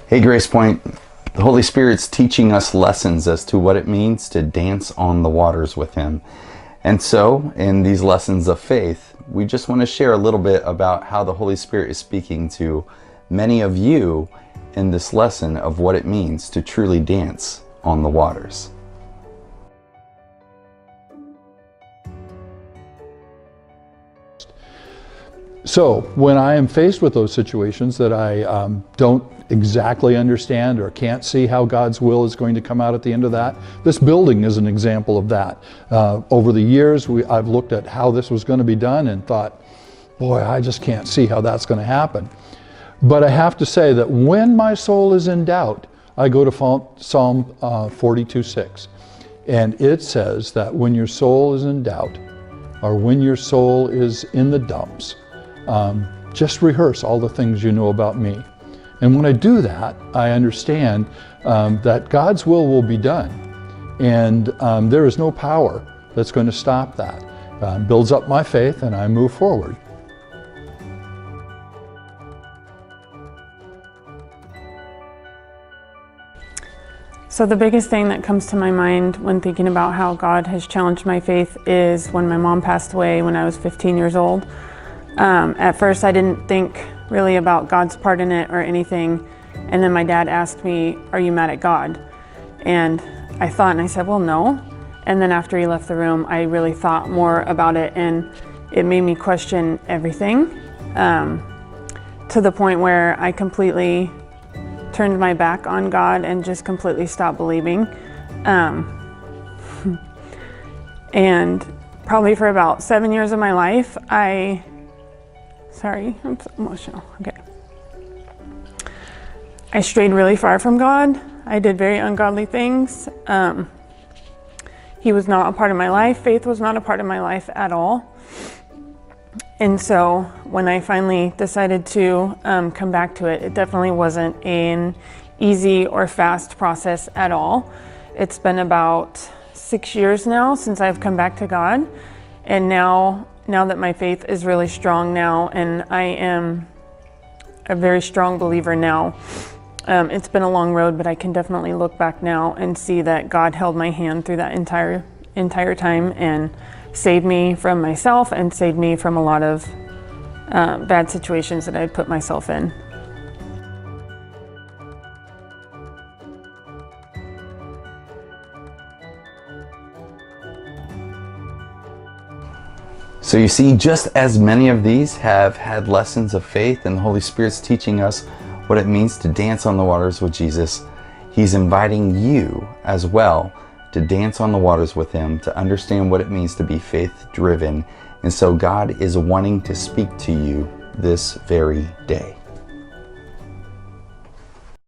Hey, Grace Point, the Holy Spirit's teaching us lessons as to what it means to dance on the waters with Him. And so, in these lessons of faith, we just want to share a little bit about how the Holy Spirit is speaking to many of you in this lesson of what it means to truly dance on the waters. So when I am faced with those situations that I don't exactly understand or can't see how God's will is going to come out at the end of that, this building is an example of that. Over the years, I've looked at how this was going to be done and thought, boy, I just can't see how that's going to happen. But I have to say that when my soul is in doubt, I go to Psalm 42:6. And it says that when your soul is in doubt, or when your soul is in the dumps, just rehearse all the things you know about me. And when I do that, I understand that God's will be done. And there is no power that's going to stop that. Builds up my faith and I move forward. So the biggest thing that comes to my mind when thinking about how God has challenged my faith is when my mom passed away when I was 15 years old. At first I didn't think really about God's part in it or anything, and then my dad asked me, "Are you mad at God?" And I thought, and I said, well, no. And then after he left the room, I really thought more about it, and it made me question everything, to the point where I completely turned my back on God and just completely stopped believing. And probably for about 7 years of my life, sorry, I'm so emotional, okay. I strayed really far from God. I did very ungodly things. He was not a part of my life. Faith was not a part of my life at all. And so when I finally decided to come back to it, it definitely wasn't an easy or fast process at all. It's been about 6 years now since I've come back to God. And now that my faith is really strong now, and I am a very strong believer now, it's been a long road, but I can definitely look back now and see that God held my hand through that entire time and saved me from myself and saved me from a lot of bad situations that I'd put myself in. So you see, just as many of these have had lessons of faith and the Holy Spirit's teaching us what it means to dance on the waters with Jesus, He's inviting you as well to dance on the waters with Him, to understand what it means to be faith-driven. And so God is wanting to speak to you this very day.